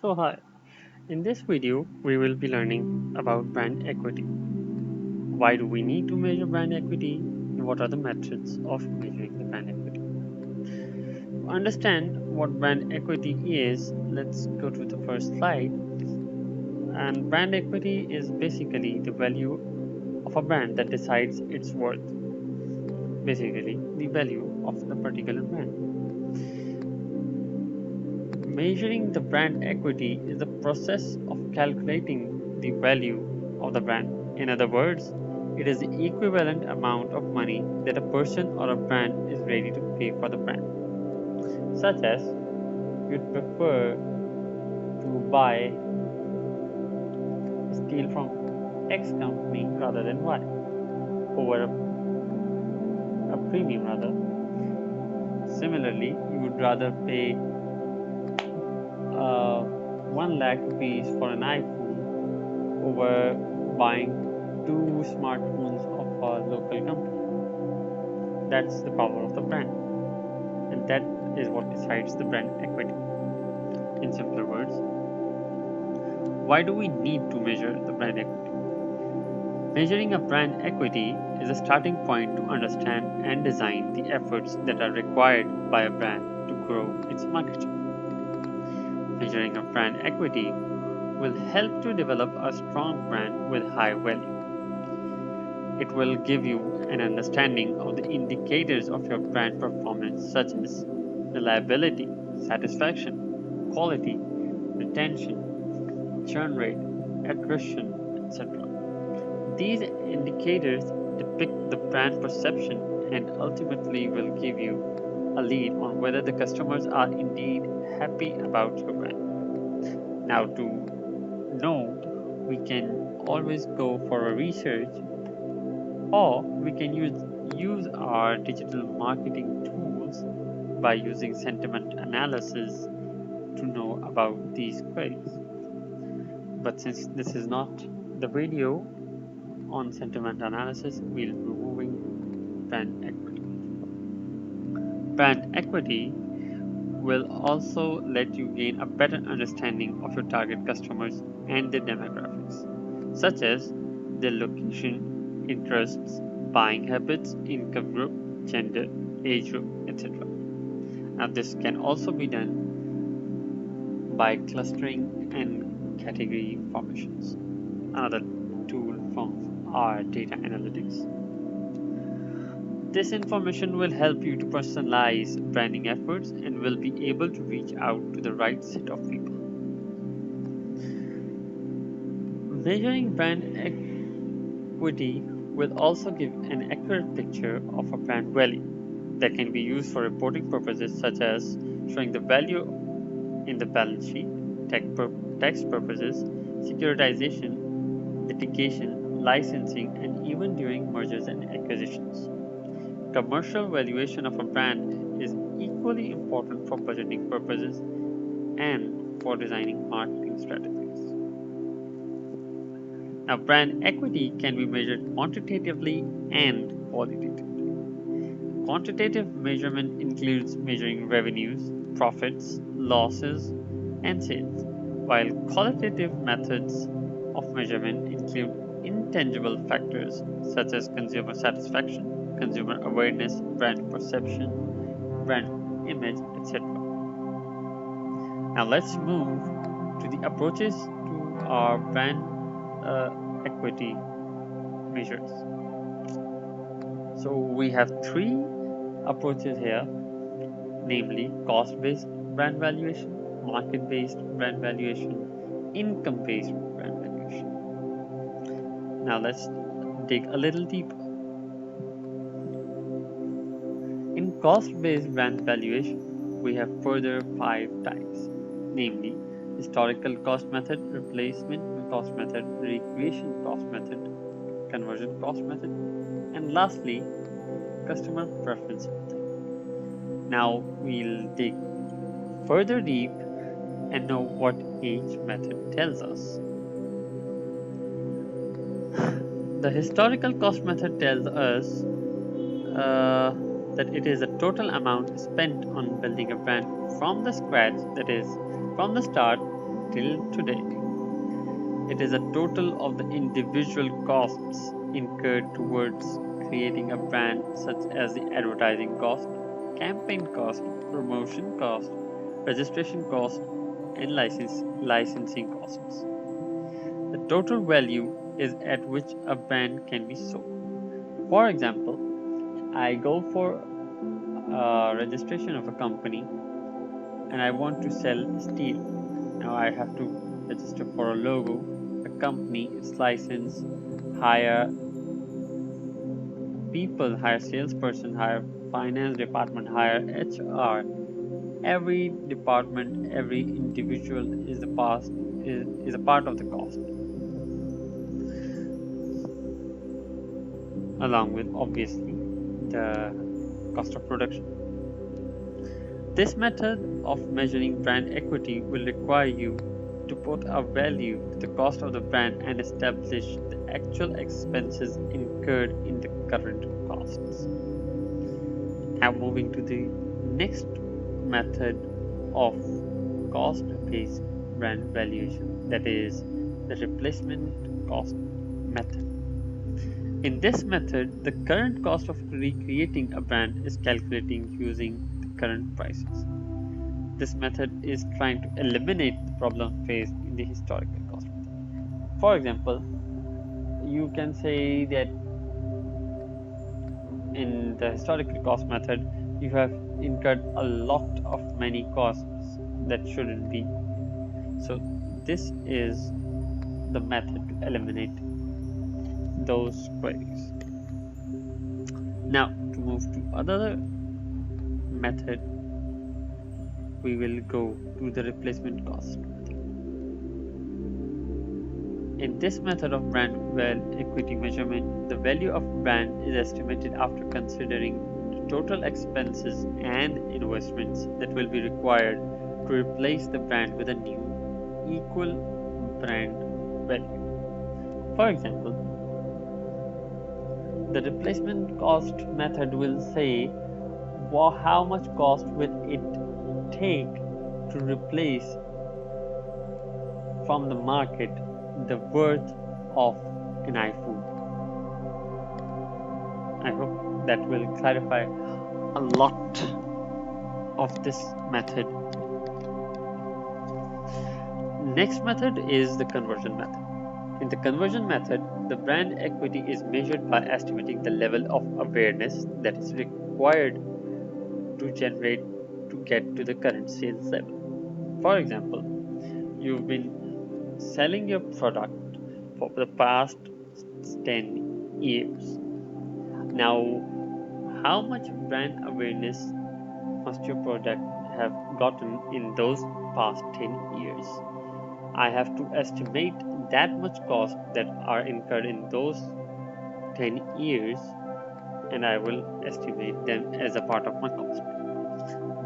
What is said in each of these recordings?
So hi, in this video we will be learning about brand equity. Why do we need to measure brand equity and what are the methods of measuring the brand equity? To understand what brand equity is, let's go to the first slide. And brand equity is basically the value of a brand that decides its worth, basically the value of the particular brand. Measuring the brand equity is the process of calculating the value of the brand. In other words, it is the equivalent amount of money that a person or a brand is ready to pay for the brand. Such as, you'd prefer to buy steel from X company rather than Y over a premium rather. Similarly, you would rather pay 1 lakh rupees for an iPhone over buying two smartphones of a local company. That's the power of the brand, and that is what decides the brand equity. In simpler words, why do we need to measure the brand equity? Measuring a brand equity is a starting point to understand and design the efforts that are required by a brand to grow its market share. Measuring a brand equity will help to develop a strong brand with high value. It will give you an understanding of the indicators of your brand performance, such as reliability, satisfaction, quality, retention, churn rate, attrition, etc. These indicators depict the brand perception and ultimately will give you a lead on whether the customers are indeed happy about your brand. Now, to know, we can always go for a research, or we can use our digital marketing tools by using sentiment analysis to know about these queries. But since this is not the video on sentiment analysis, we'll be moving brand equity. Brand equity will also let you gain a better understanding of your target customers and their demographics, such as their location, interests, buying habits, income group, gender, age group, etc. Now, this can also be done by clustering and category formations. Another tool from our data analytics. This information will help you to personalize branding efforts and will be able to reach out to the right set of people. Measuring brand equity will also give an accurate picture of a brand value that can be used for reporting purposes, such as showing the value in the balance sheet, tax purposes, securitization, litigation, licensing, and even during mergers and acquisitions. Commercial valuation of a brand is equally important for budgeting purposes and for designing marketing strategies. Now, brand equity can be measured quantitatively and qualitatively. Quantitative measurement includes measuring revenues, profits, losses, and sales, while qualitative methods of measurement include intangible factors such as consumer satisfaction, consumer awareness, brand perception, brand image, etc. Now let's move to the approaches to our brand equity measures. So we have three approaches here, namely cost-based brand valuation, market-based brand valuation, income-based brand valuation. Now let's dig a little deeper. In cost-based brand valuation, we have further five types, namely historical cost method, replacement cost method, recreation cost method, conversion cost method, and lastly, customer preference method. Now we'll dig further deep and know what each method tells us. The historical cost method tells us that it is the total amount spent on building a brand from the scratch, that is, from the start till today. It is a total of the individual costs incurred towards creating a brand, such as the advertising cost, campaign cost, promotion cost, registration cost, and licensing costs. The total value is at which a brand can be sold. For example, I go for registration of a company and I want to sell steel. Now I have to register for a logo, a company, its license, hire people, hire salesperson, hire finance department, hire HR. Every department, every individual is a part of the cost, along with obviously the cost of production. This method of measuring brand equity will require you to put a value to the cost of the brand and establish the actual expenses incurred in the current costs. Now, moving to the next method of cost based brand valuation, that is the replacement cost method. In this method, the current cost of recreating a brand is calculating using the current prices. This method is trying to eliminate the problem faced in the historical cost method. For example, you can say that in the historical cost method, you have incurred a lot of many costs that shouldn't be. So this is the method to eliminate those queries. Now to move to another method, we will go to the replacement cost method. In this method of brand equity measurement, the value of brand is estimated after considering the total expenses and investments that will be required to replace the brand with a new equal brand value. For example, the replacement cost method will say how much cost will it take to replace from the market the worth of an iPhone. I hope that will clarify a lot of this method. Next method is the conversion method. In the conversion method, the brand equity is measured by estimating the level of awareness that is required to generate to get to the current sales level. For example, you've been selling your product for the past 10 years. Now, how much brand awareness must your product have gotten in those past 10 years? I have to estimate that much cost that are incurred in those 10 years, and I will estimate them as a part of my cost.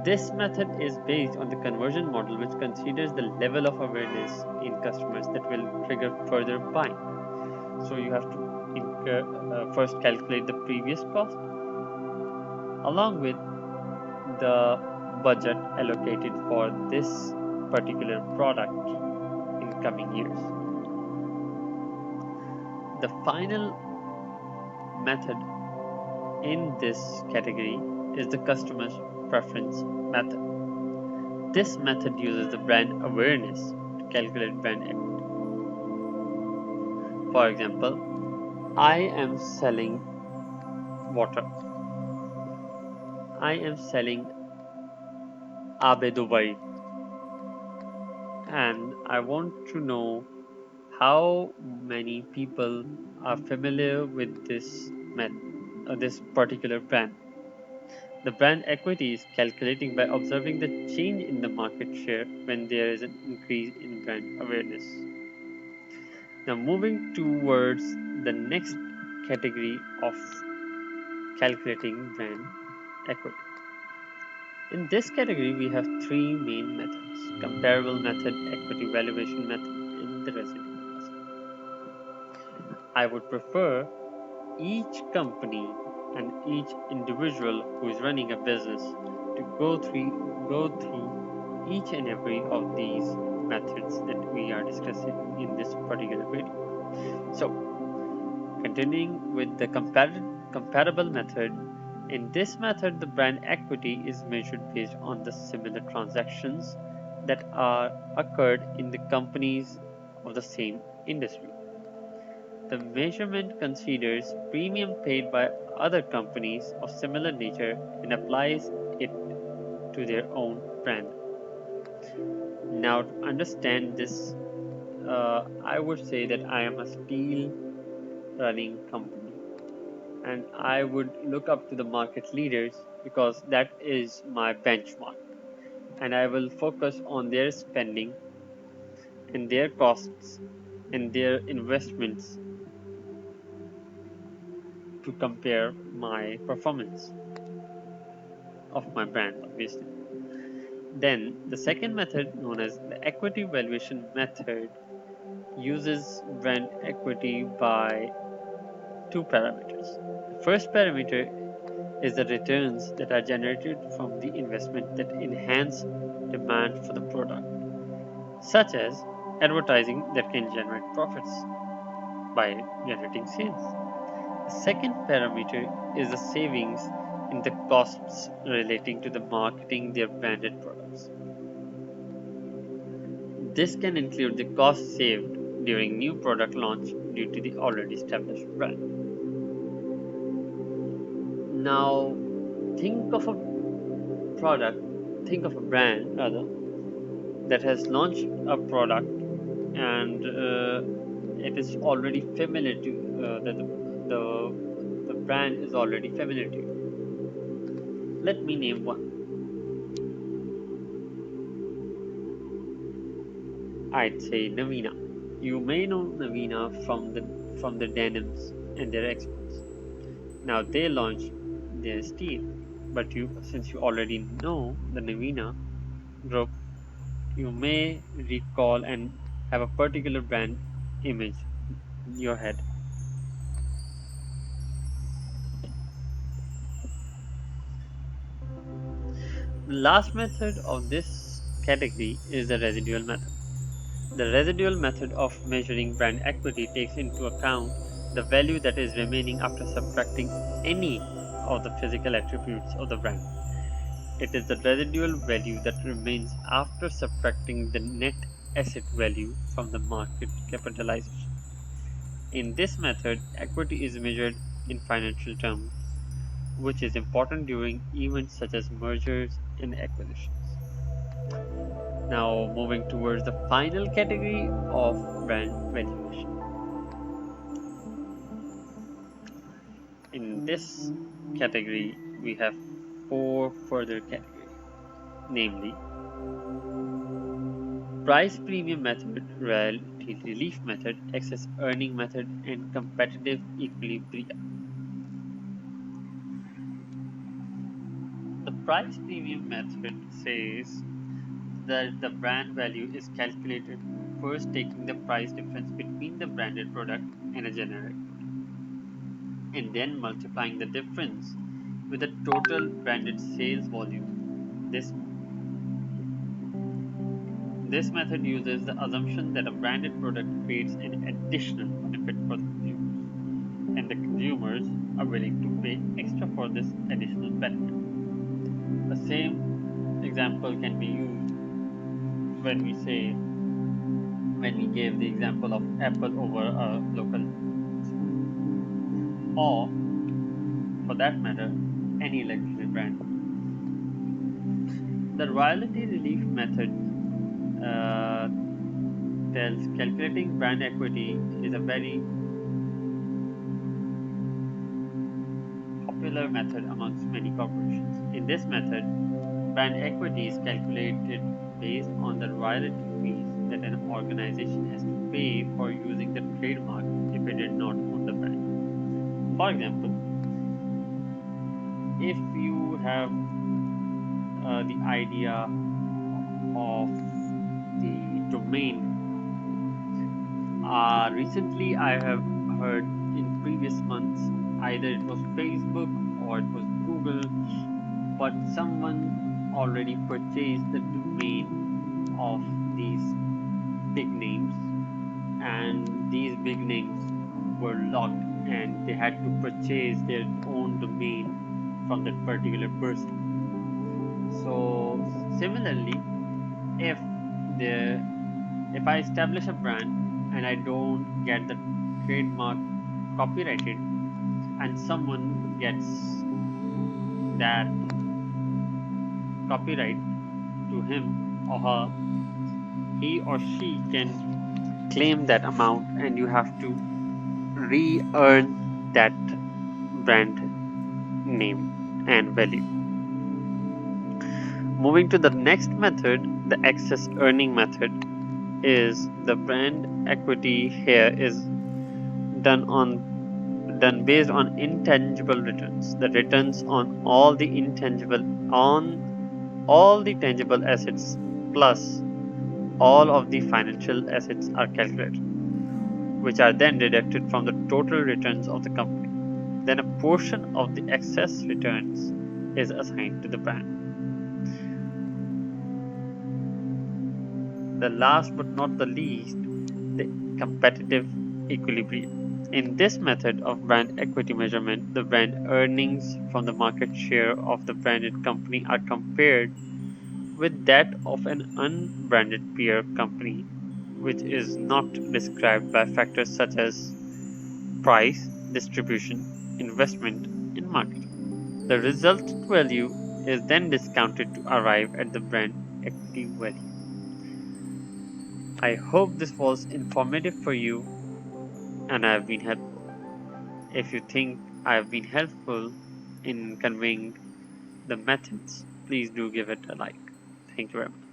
This method is based on the conversion model, which considers the level of awareness in customers that will trigger further buying. So you have to first calculate the previous cost along with the budget allocated for this particular product in coming years. The final method in this category is the customer preference method. This method uses the brand awareness to calculate brand equity. For example, I am selling water. I am selling Abe Dubai, and I want to know how many people are familiar with this particular brand. The brand equity is calculating by observing the change in the market share when there is an increase in brand awareness. Now moving towards the next category of calculating brand equity. In this category, we have three main methods: comparable method, equity valuation method, and the residual method. I would prefer each company and each individual who is running a business to go through each and every of these methods that we are discussing in this particular video. So, continuing with the comparable method, in this method, the brand equity is measured based on the similar transactions that are occurred in the companies of the same industry. The measurement considers premium paid by other companies of similar nature and applies it to their own brand. Now, to understand this, I would say that I am a steel running company and I would look up to the market leaders because that is my benchmark. And I will focus on their spending and their costs and their investments to compare my performance of my brand, obviously. Then the second method, known as the equity valuation method, uses brand equity by two parameters. The first parameter is the returns that are generated from the investment that enhance demand for the product, such as advertising that can generate profits by generating sales. The second parameter is the savings in the costs relating to the marketing their branded products. This can include the cost saved during new product launch due to the already established brand. Now, think of a product, think of a brand rather, that has launched a product and it is already familiar to the brand is already familiar to you. Let me name one. I'd say Navina. You may know Navina from the denims and their exports. Now they launched their steel, but since you already know the Navina group, you may recall and have a particular brand image in your head. The last method of this category is the residual method. The residual method of measuring brand equity takes into account the value that is remaining after subtracting any of the physical attributes of the brand. It is the residual value that remains after subtracting the net asset value from the market capitalization. In this method, equity is measured in financial terms, which is important during events such as mergers and acquisitions. Now, moving towards the final category of brand valuation. In this category, we have four further categories, namely price premium method, royalty relief method, excess earning method, and competitive equilibrium. The price premium method says that the brand value is calculated first taking the price difference between the branded product and a generic product, and then multiplying the difference with the total branded sales volume. This method uses the assumption that a branded product creates an additional benefit for the consumers, and the consumers are willing to pay extra for this additional benefit. The same example can be used when we gave the example of Apple over a local school, or for that matter, any luxury brand. The royalty relief method tells calculating brand equity is a very popular method amongst many corporations. In this method, brand equity is calculated based on the royalty fees that an organization has to pay for using the trademark if it did not own the brand. For example, if you have the idea of the domain, recently I have heard in previous months either it was Facebook or it was Google, but someone already purchased the domain of these big names, and these big names were locked and they had to purchase their own domain from that particular person. So similarly, if the if I establish a brand and I don't get the trademark copyrighted and someone gets that copyright to him or her, he or she can claim that amount and you have to re-earn that brand name and value. Moving to the next method, the excess earning method, is the brand equity here is done on done based on intangible returns. The returns on all the tangible assets plus all of the financial assets are calculated, which are then deducted from the total returns of the company. Then a portion of the excess returns is assigned to the brand. The last but not the least, the competitive equilibrium. In this method of brand equity measurement, the brand earnings from the market share of the branded company are compared with that of an unbranded peer company, which is not described by factors such as price, distribution, investment, and marketing. The resultant value is then discounted to arrive at the brand equity value. I hope this was informative for you and I have been helpful. If you think I have been helpful in conveying the methods, please do give it a like. Thank you very much.